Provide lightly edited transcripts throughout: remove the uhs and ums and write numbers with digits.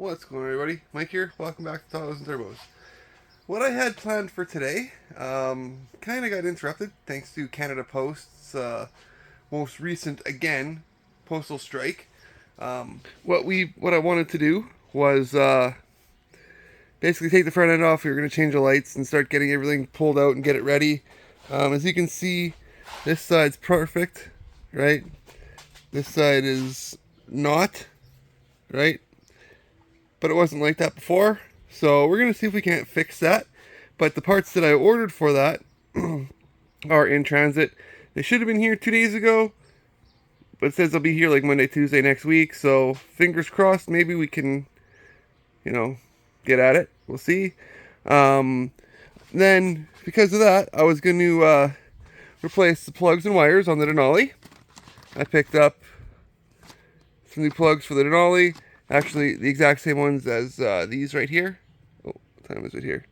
What's going on, everybody? Mike here. Welcome back to Tacos and Turbos. What I had planned for today kind of got interrupted thanks to Canada Post's most recent, again, postal strike. What I wanted to do was basically take the front end off. We were going to change the lights and start getting everything pulled out and get it ready. As you can see, this side's perfect, right? This side is not, right? But it wasn't like that before, so we're going to see if we can't fix that. But the parts that I ordered for that are in transit. They should have been here 2 days ago, but it says they'll be here like Monday, Tuesday next week, so fingers crossed, maybe we can, get at it. We'll see. Then, because of that, I was going to replace the plugs and wires on the Denali. I picked up some new plugs for the Denali. Actually, the exact same ones as these right here. Oh, what time is it here?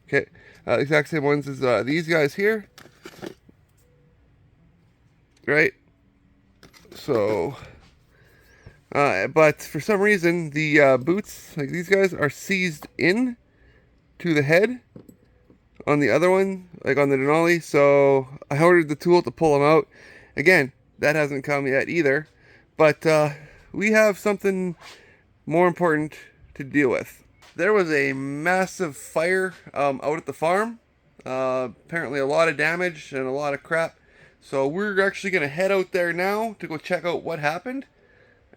Okay, the exact same ones as these guys here. Right? So, but for some reason, the boots, like these guys, are seized in to the head on the other one, like on the Denali. So, I ordered the tool to pull them out. Again, that hasn't come yet either. But we have something more important to deal with. There was a massive fire out at the farm. Apparently a lot of damage and a lot of crap. So we're actually going to head out there now to go check out what happened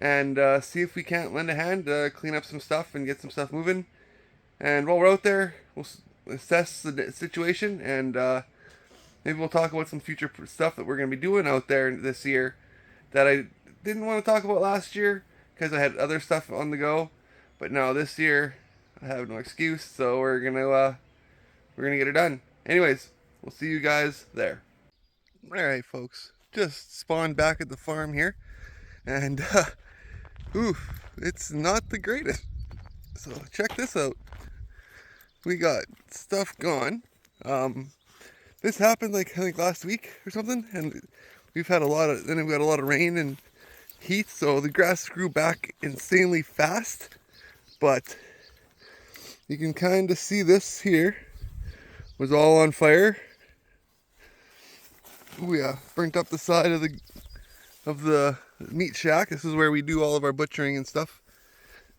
and see if we can't lend a hand to clean up some stuff and get some stuff moving. And while we're out there, we'll assess the situation and maybe we'll talk about some future stuff that we're going to be doing out there this year that I didn't want to talk about last year because I had other stuff on the go. But now this year, I have no excuse, so we're gonna get it done. Anyways, we'll see you guys there. All right, folks, just spawned back at the farm here, and it's not the greatest. So check this out. We got stuff gone. This happened like I think last week or something, and we've got a lot of rain and heat, so the grass grew back insanely fast. But you can kind of see this here was all on fire. Oh yeah, burnt up the side of the meat shack. This is where we do all of our butchering and stuff.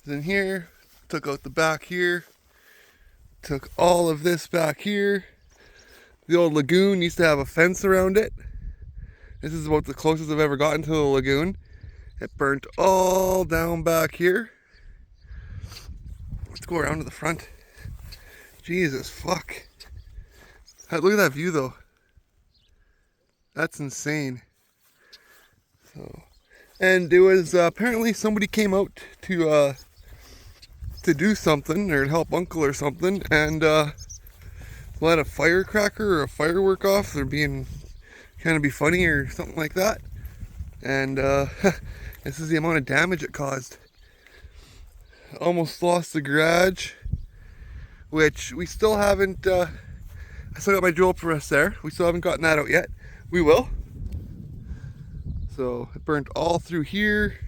Then here, took out the back here, took all of this back here. The old lagoon used to have a fence around it. This is about the closest I've ever gotten to the lagoon. It burnt all down back here. Let's go around to the front. Jesus fuck. Look at that view though. That's insane. So, and it was apparently somebody came out to do something or help Uncle or something, and let a firecracker or a firework off. They're being kind of be funny or something like that. And this is the amount of damage it caused. Almost lost the garage, which we still haven't. I still got my drill press there. We still haven't gotten that out yet. We will. So it burnt all through here.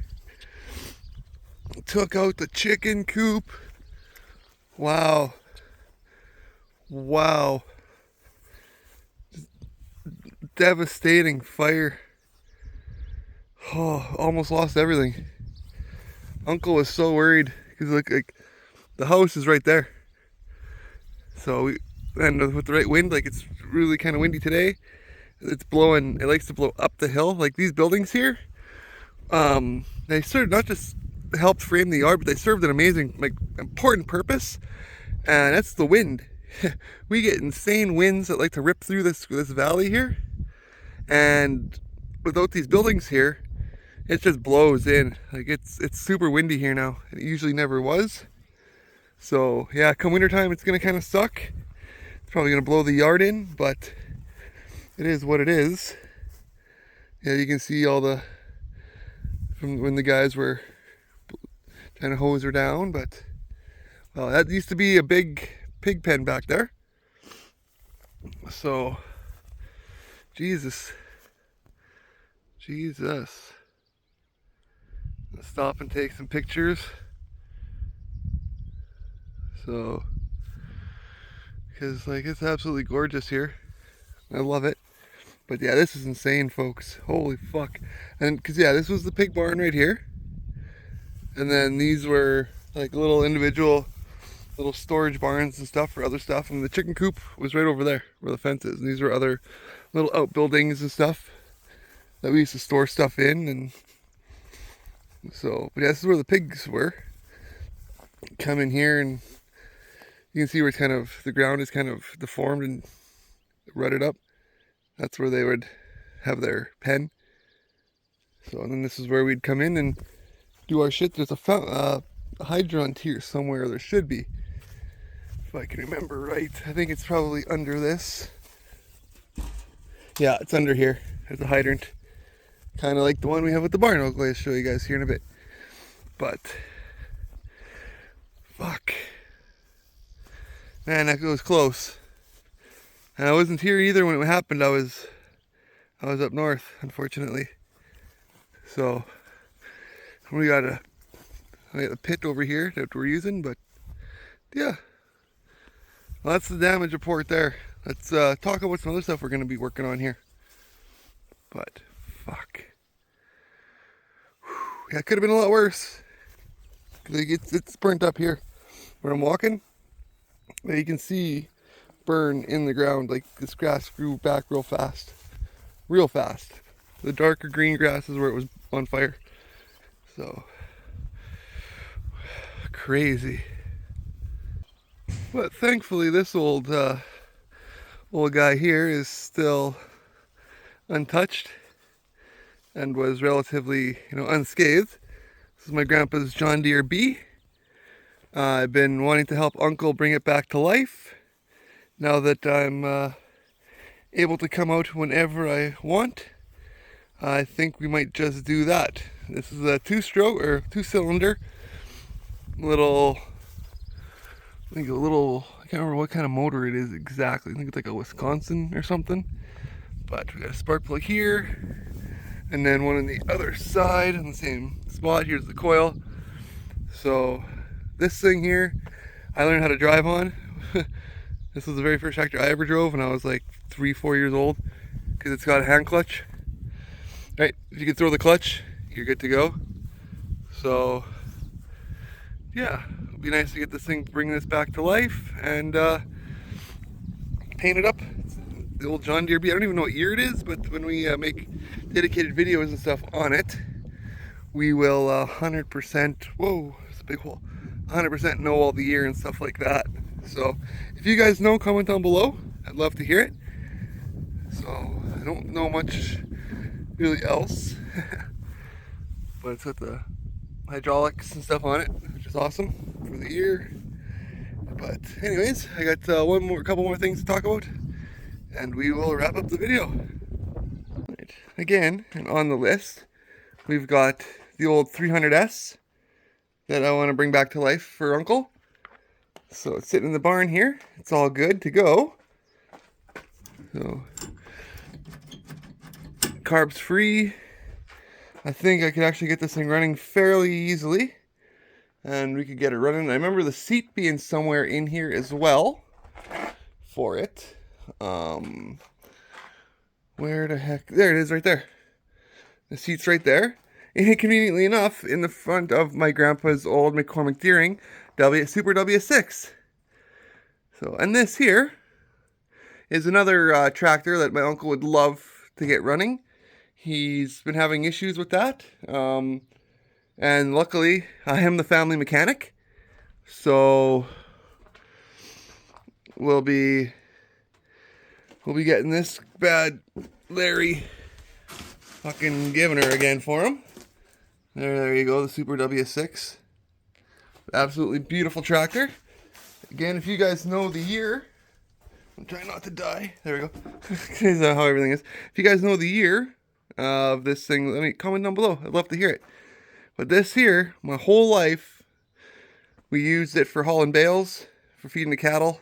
Took out the chicken coop. Wow. Wow. Devastating fire. Oh, almost lost everything. Uncle was so worried because like the house is right there. So and with the right wind, like it's really kind of windy today. It's blowing. It likes to blow up the hill. Like these buildings here, they serve not just helped frame the yard, but they served an amazing, like important purpose, and that's the wind. We get insane winds that like to rip through this valley here, and without these buildings here, it just blows in. Like it's super windy here now. It usually never was. So yeah, come wintertime, it's gonna kind of suck. It's probably gonna blow the yard in, but it is what it is. Yeah, you can see all the from when the guys were trying to hose her down, but well, that used to be a big pig pen back there. So Jesus. Let's stop and take some pictures. So, because like it's absolutely gorgeous here. I love it. But yeah, this is insane, folks. Holy fuck. And because yeah, this was the pig barn right here. And then these were like little individual little storage barns and stuff for other stuff. And the chicken coop was right over there where the fence is. And these were other little outbuildings and stuff that we used to store stuff in. And so, but yeah, this is where the pigs were. Come in here and you can see where it's kind of, the ground is kind of deformed and rutted up. That's where they would have their pen. So, and then this is where we'd come in and do our shit. There's a hydrant here somewhere. There should be, if I can remember right. I think it's probably under this. Yeah, it's under here. There's a hydrant, kind of like the one we have at the barn. I'll go ahead and show you guys here in a bit. But fuck, man, that goes close. And I wasn't here either when it happened. I was up north, unfortunately. So we got a pit over here that we're using, but yeah. Well, that's the damage report there. Let's talk about some other stuff we're going to be working on here. But fuck. Whew. Yeah, it could have been a lot worse. It's burnt up here where I'm walking. You can see burn in the ground. Like this grass grew back real fast. Real fast. The darker green grass is where it was on fire. So crazy. But thankfully this old guy here is still untouched and was relatively, unscathed. This is my grandpa's John Deere B. I've been wanting to help Uncle bring it back to life. Now that I'm able to come out whenever I want, I think we might just do that. This is a two-cylinder little, I can't remember what kind of motor it is exactly. I think it's like a Wisconsin or something. But we got a spark plug here, and then one on the other side in the same spot. Here's the coil. So this thing here, I learned how to drive on. This was the very first tractor I ever drove when I was like 3-4 years old, because it's got a hand clutch. Right, if you can throw the clutch, you're good to go. So yeah, it'll be nice to get this thing, bring this back to life, and paint it up. It's the old John Deere B. I don't even know what year it is, but when we make dedicated videos and stuff on it, we will 100%, whoa, it's a big hole, 100% know all the year and stuff like that. So if you guys know, comment down below. I'd love to hear it. So I don't know much really else, but it's got the hydraulics and stuff on it, which is awesome for the year. But anyways, I got couple more things to talk about, and we will wrap up the video. Right. Again, and on the list, we've got the old 300S that I want to bring back to life for Uncle. So it's sitting in the barn here. It's all good to go. So carbs free. I think I could actually get this thing running fairly easily, and we could get it running. I remember the seat being somewhere in here as well for it. Where the heck? There it is, right there. The seat's right there. And conveniently enough, in the front of my grandpa's old McCormick Deering Super W6. So, and this here is another tractor that my uncle would love to get running. He's been having issues with that, and luckily I am the family mechanic, so we'll be getting this bad Larry fucking giving her again for him. There you go, the Super W6. Absolutely beautiful tractor. Again, if you guys know the year, I'm trying not to die. There we go. Here's how everything is. If you guys know the year of this thing, let me comment down below. I'd love to hear it. But this here, my whole life, we used it for hauling bales, for feeding the cattle,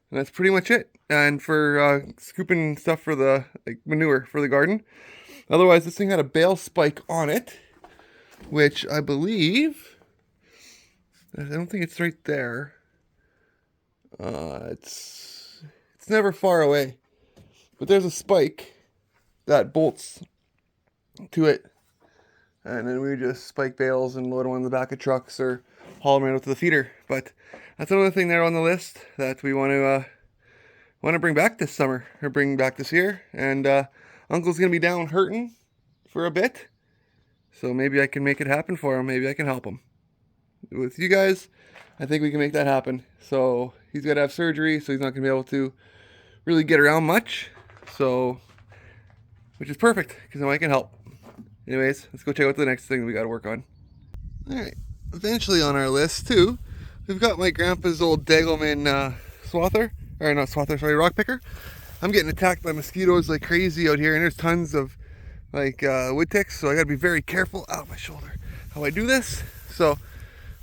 and that's pretty much it. And for scooping stuff for the manure for the garden. Otherwise, this thing had a bale spike on it, which I believe, I don't think it's right there. It's never far away, but there's a spike that bolts to it, and then we just spike bales and load them on the back of trucks or haul them right out to the feeder. But that's another thing there on the list that we want to bring back this summer, or bring back this year. And Uncle's gonna be down hurting for a bit, so maybe I can make it happen for him. Maybe I can help him. With you guys, I think we can make that happen. So he's got to have surgery, so he's not gonna be able to really get around much. So, which is perfect because now I can help. Anyways, let's go check out the next thing we got to work on. All right, eventually on our list too, we've got my grandpa's old Degelman swather, or not swather, sorry, rock picker. I'm getting attacked by mosquitoes like crazy out here, and there's tons of like wood ticks, so I got to be very careful. Ow, my shoulder. How I do this? So,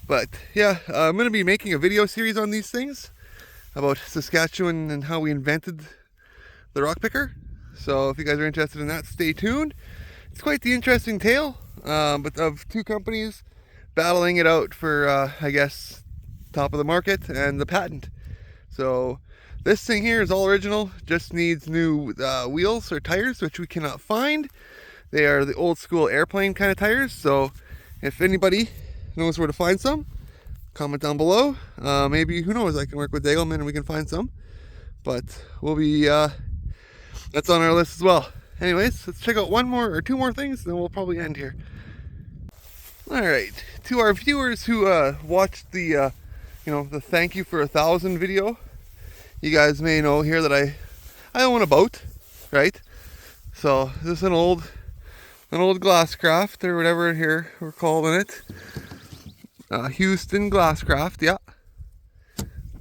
but yeah, I'm gonna be making a video series on these things about Saskatchewan and how we invented the rock picker. So if you guys are interested in that, stay tuned. It's quite the interesting tale, but of two companies battling it out for, I guess, top of the market and the patent. So this thing here is all original, just needs new wheels or tires, which we cannot find. They are the old school airplane kind of tires, so if anybody knows where to find some, comment down below. Maybe, who knows, I can work with Degelman and we can find some. But we'll be, that's on our list as well. Anyways, let's check out one more or two more things, then we'll probably end here. Alright, to our viewers who watched the, the thank you for 1,000 video, you guys may know here that I own a boat, right? So this is an old Glasscraft or whatever here we're calling it. Houston Glasscraft, yeah.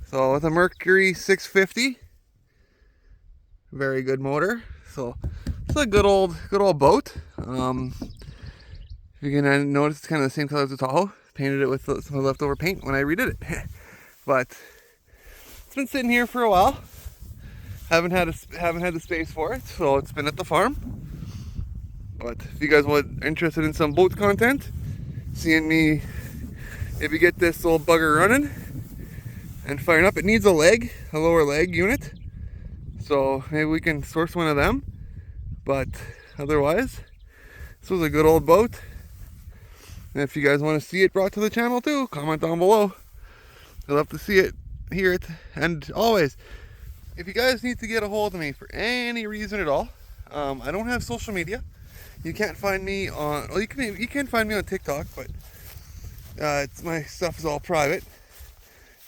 So with a Mercury 650, very good motor. So it's a good old boat. You can notice it's kind of the same color as the Tahoe. Painted it with some leftover paint when I redid it. But it's been sitting here for a while. Haven't had the space for it, so it's been at the farm. But if you guys are interested in some boat content, seeing me maybe get this little bugger running and firing up. It needs a lower leg unit, so maybe we can source one of them. But otherwise, this was a good old boat. And if you guys want to see it brought to the channel too, comment down below. I'd love to see it, hear it. And always, if you guys need to get a hold of me for any reason at all, I don't have social media. You can't find me on, well, you can find me on TikTok, but my stuff is all private.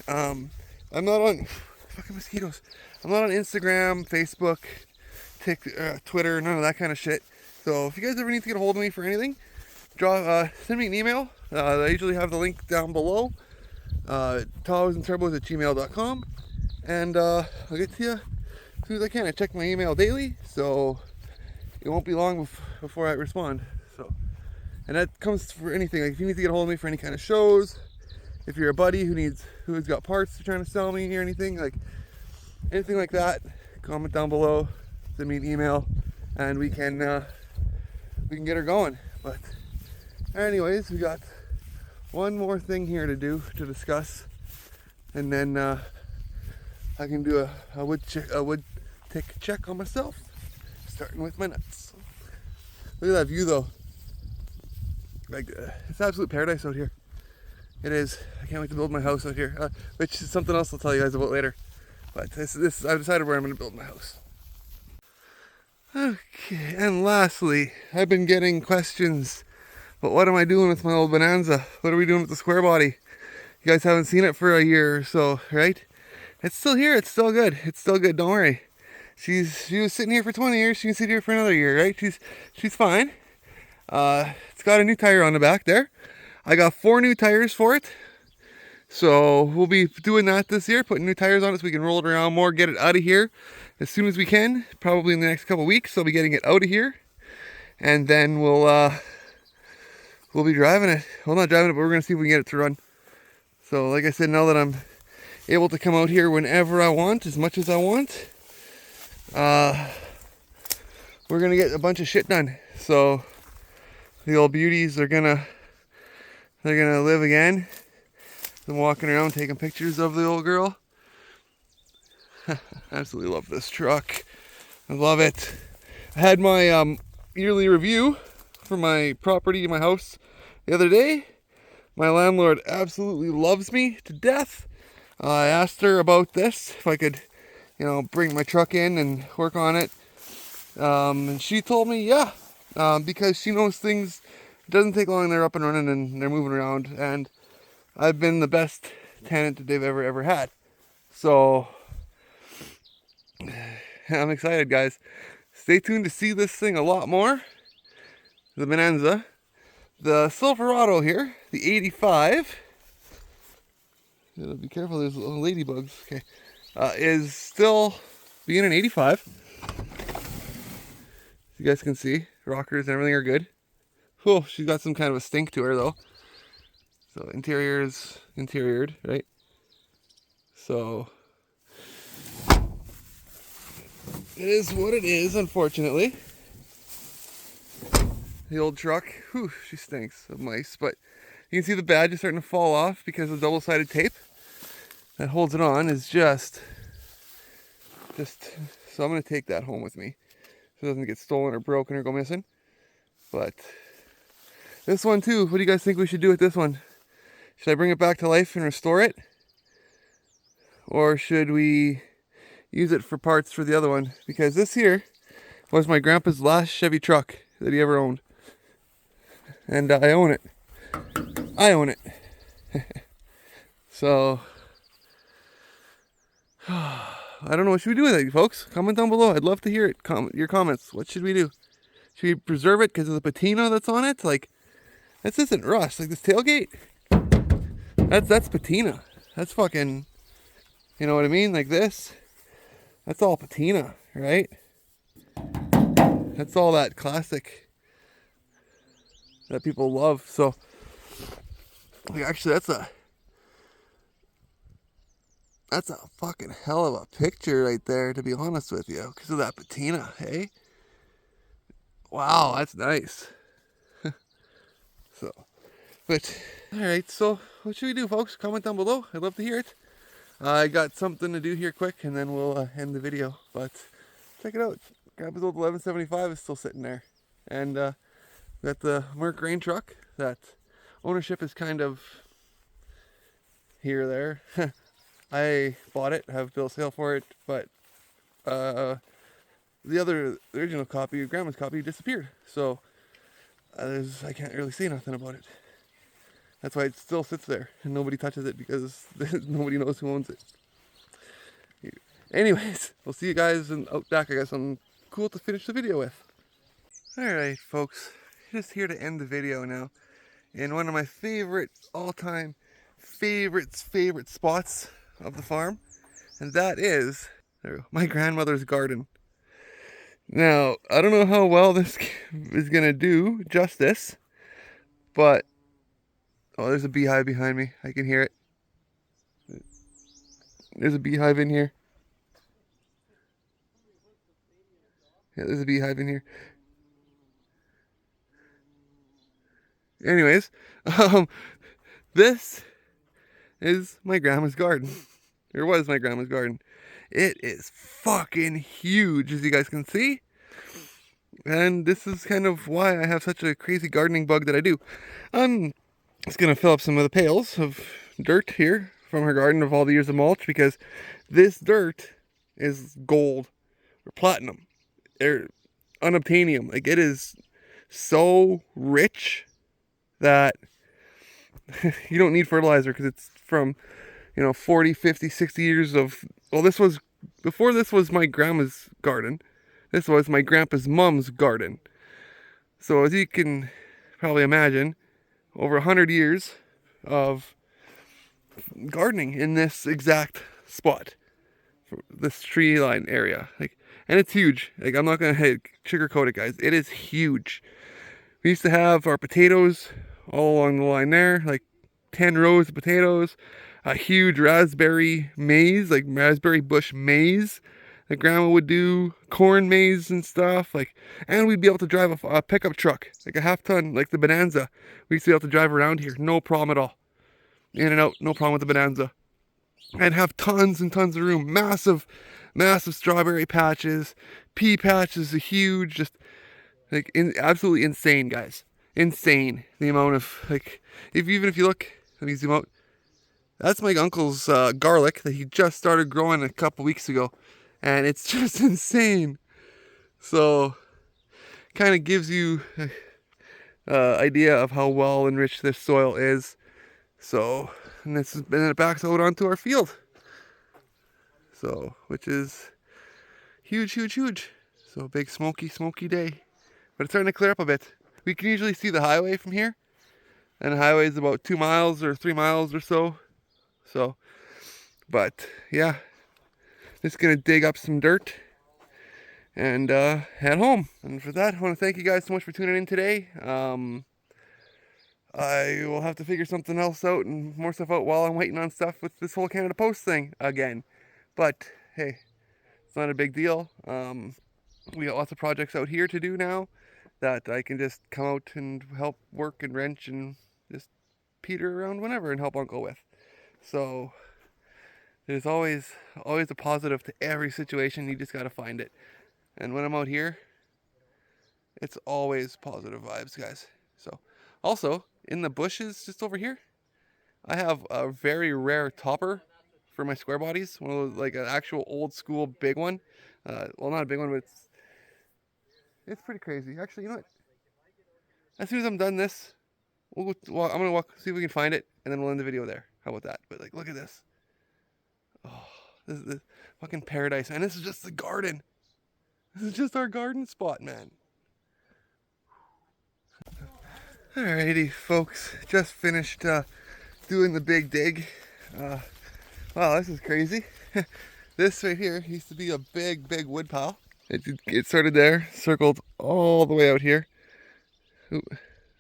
I'm not on, fucking mosquitoes. I'm not on Instagram, Facebook, Twitter, none of that kind of shit. So if you guys ever need to get a hold of me for anything, send me an email. I usually have the link down below. tahoesandturbos@gmail.com, and I'll get to you as soon as I can. I check my email daily, so it won't be long before I respond. So, and that comes for anything. Like if you need to get a hold of me for any kind of shows, if you're a buddy who's got parts they're trying to sell me or anything like that, comment down below, send me an email, and we can get her going. But anyways, we got one more thing here to discuss, and then I can do a wood tick check on myself, starting with my nuts. Look at that view though. Like it's absolute paradise out here. It is. I can't wait to build my house out here, which is something else I'll tell you guys about later. But I've decided where I'm going to build my house. Okay, and lastly, I've been getting questions. But what am I doing with my old Bonanza? What are we doing with the square body? You guys haven't seen it for a year or so, right? It's still here. It's still good. It's still good. Don't worry. She was sitting here for 20 years. She can sit here for another year, right? She's fine. It's got a new tire on the back there. I got 4 new tires for it. So we'll be doing that this year, putting new tires on it so we can roll it around more, get it out of here as soon as we can. Probably in the next couple weeks, I'll be getting it out of here. And then we'll be driving it. Well, not driving it, but we're going to see if we can get it to run. So like I said, now that I'm able to come out here whenever I want, as much as I want, we're going to get a bunch of shit done. So the old beauties are they're gonna live again. I'm walking around taking pictures of the old girl. Absolutely love this truck. I love it. I had my yearly review for my property, my house, the other day. My landlord absolutely loves me to death. I asked her about this, if I could, bring my truck in and work on it. And she told me, yeah, because she knows things, it doesn't take long, they're up and running and they're moving around. And I've been the best tenant that they've ever had. So, I'm excited, guys. Stay tuned to see this thing a lot more. The Bonanza. The Silverado here, the 85. Be careful, there's little ladybugs. Okay. Is still being an 85. You guys can see, rockers and everything are good. Cool, she's got some kind of a stink to her though. So interior is interiored, right? So it is what it is, unfortunately. The old truck, whew, she stinks of mice, but you can see the badge is starting to fall off because of double-sided tape that holds it on is just, so I'm going to take that home with me so it doesn't get stolen or broken or go missing. But this one too, what do you guys think we should do with this one? Should I bring it back to life and restore it? Or should we use it for parts for the other one? Because this here was my grandpa's last Chevy truck that he ever owned. And I own it. I own it. So, I don't know, what should we do with it, folks? Comment down below. I'd love to hear it. Your comments. What should we do? Should we preserve it because of the patina that's on it? Like, this isn't rust. Like this tailgate, that's patina. That's fucking, you know what I mean? Like this, that's all patina, right? That's all that classic that people love. So, like, actually, that's a fucking hell of a picture right there, to be honest with you, because of that patina, hey? Wow, that's nice. So, but, alright, so what should we do, folks? Comment down below. I'd love to hear it. I got something to do here quick, and then we'll end the video. But, check it out. Grandpa's old 1175 is still sitting there. And, got the Merc grain truck. That ownership is kind of here or there. I bought it, have bill of sale for it, but the original copy, Grandma's copy, disappeared. So I can't really say nothing about it. That's why it still sits there and nobody touches it, because nobody knows who owns it. Anyways, we'll see you guys out back. I got something cool to finish the video with. Alright, folks, just here to end the video now in one of my favorite, all-time favorite spots of the farm, and that is my grandmother's garden. Now, I don't know how well this is gonna do justice, but oh, there's a beehive behind me. I can hear it. There's a beehive in here. Yeah, there's a beehive in here. Anyways, this is my grandma's garden. Or was my grandma's garden. It is fucking huge, as you guys can see. And this is kind of why I have such a crazy gardening bug that I do. I'm just going to fill up some of the pails of dirt here from her garden of all the years of mulch, because this dirt is gold or platinum or unobtainium. Like, it is so rich that you don't need fertilizer, because it's from, 40, 50, 60 years of, well, before this was my grandma's garden. This was my grandpa's mom's garden. So as you can probably imagine, over 100 years of gardening in this exact spot, this tree line area. And it's huge. I'm not going to sugarcoat it, guys. It is huge. We used to have our potatoes all along the line there, 10 rows of potatoes, a huge raspberry maze, raspberry bush maze that grandma would do, corn maze and stuff, and we'd be able to drive a pickup truck, a half-ton, like the Bonanza. We used to be able to drive around here, no problem at all. In and out, no problem with the Bonanza. and have tons and tons of room. Massive, massive strawberry patches, pea patches, are huge, just like absolutely insane, guys. Insane the amount of like, even if you look, let me zoom out. That's my uncle's garlic that he just started growing a couple weeks ago, and it's just insane. So, kind of gives you idea of how well enriched this soil is. So, and then it backs out onto our field. So, which is huge, huge, huge. So big smoky, smoky day. But it's starting to clear up a bit. We can usually see the highway from here. And the highway is about 2 miles or 3 miles or so. So, but yeah, just gonna dig up some dirt and head home. And for that, I want to thank you guys so much for tuning in today. I will have to figure something else out and more stuff out while I'm waiting on stuff with this whole Canada Post thing again. But hey, it's not a big deal. We got lots of projects out here to do now that I can just come out and help work and wrench and just peter around whenever and help Uncle with. So there's always a positive to every situation. You just got to find it. And when I'm out here, it's always positive vibes, guys. So also in the bushes just over here, I have a very rare topper for my square bodies. One of those, like an actual old school big one. Well, not a big one, but it's pretty crazy. Actually, you know what? As soon as I'm done this, I'm gonna walk, see if we can find it, and then we'll end the video there. How about that? But like, look at this. Oh, this is fucking paradise, and this is just the garden. This is just our garden spot, man. Alrighty, folks, just finished doing the big dig. Wow, this is crazy. This right here used to be a big, big wood pile. It started there, circled all the way out here. Ooh,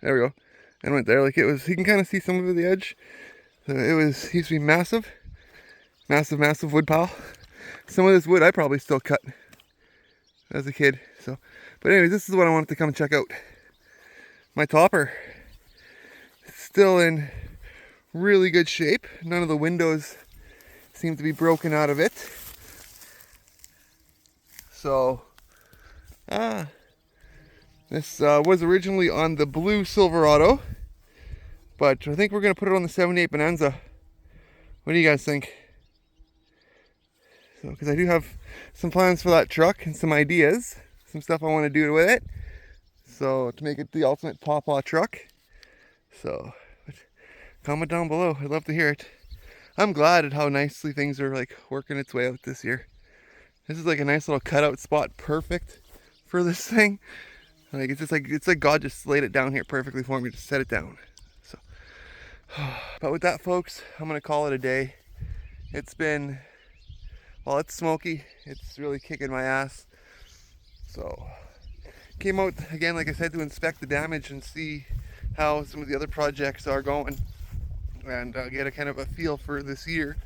there we go. And went there. Like it was, you can kind of see some of the edge. It used to be massive. Massive, massive wood pile. Some of this wood I probably still cut as a kid. So, but anyways, this is what I wanted to come check out. My topper. It's still in really good shape. None of the windows seem to be broken out of it. So, this was originally on the blue Silverado, but I think we're going to put it on the 78 Bonanza. What do you guys think? So, because I do have some plans for that truck and some ideas, some stuff I want to do with it. So, to make it the ultimate pawpaw truck. So, comment down below. I'd love to hear it. I'm glad at how nicely things are like working its way out this year. This is like a nice little cutout spot, perfect for this thing. Like it's like God just laid it down here perfectly for me to set it down. So, but with that, folks, I'm gonna call it a day. It's been, well, it's smoky. It's really kicking my ass. So, came out again, like I said, to inspect the damage and see how some of the other projects are going, and get a kind of a feel for this year.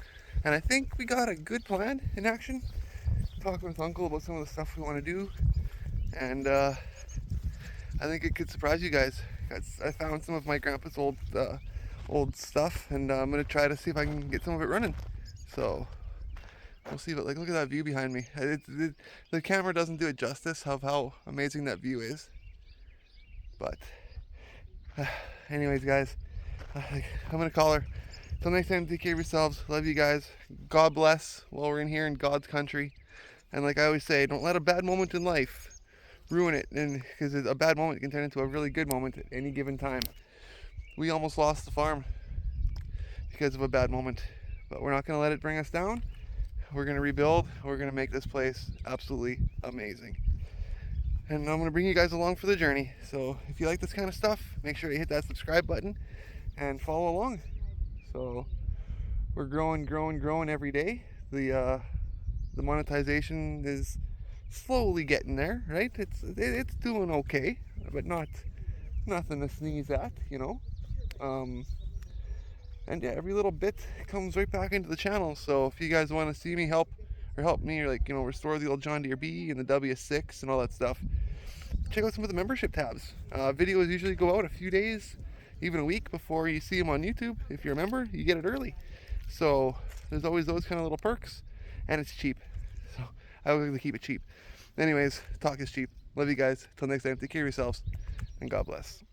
And I think we got a good plan in action. Talking with Uncle about some of the stuff we want to do, and I think it could surprise you guys. I found some of my grandpa's old stuff, and I'm gonna try to see if I can get some of it running. So we'll see. But like, look at that view behind me. The camera doesn't do it justice of how amazing that view is. But anyways, guys, I'm gonna call her. Till next time, take care of yourselves. Love you guys. God bless while we're in here in God's country. And like I always say, don't let a bad moment in life ruin it. And because a bad moment can turn into a really good moment at any given time. We almost lost the farm because of a bad moment. But we're not going to let it bring us down. We're going to rebuild. We're going to make this place absolutely amazing. And I'm going to bring you guys along for the journey. So if you like this kind of stuff, make sure you hit that subscribe button and follow along. So we're growing every day. The monetization is slowly getting there, right? It's doing okay, but nothing to sneeze at, you know. And yeah, every little bit comes right back into the channel. So if you guys want to see me help me, or like, you know, restore the old John Deere B and the W6 and all that stuff, check out some of the membership tabs. Videos usually go out a few days, even a week before you see them on YouTube. If you're a member, you get it early. So there's always those kind of little perks, and it's cheap. So I would like to keep it cheap. Anyways, talk is cheap. Love you guys. Till next time, take care of yourselves, and God bless.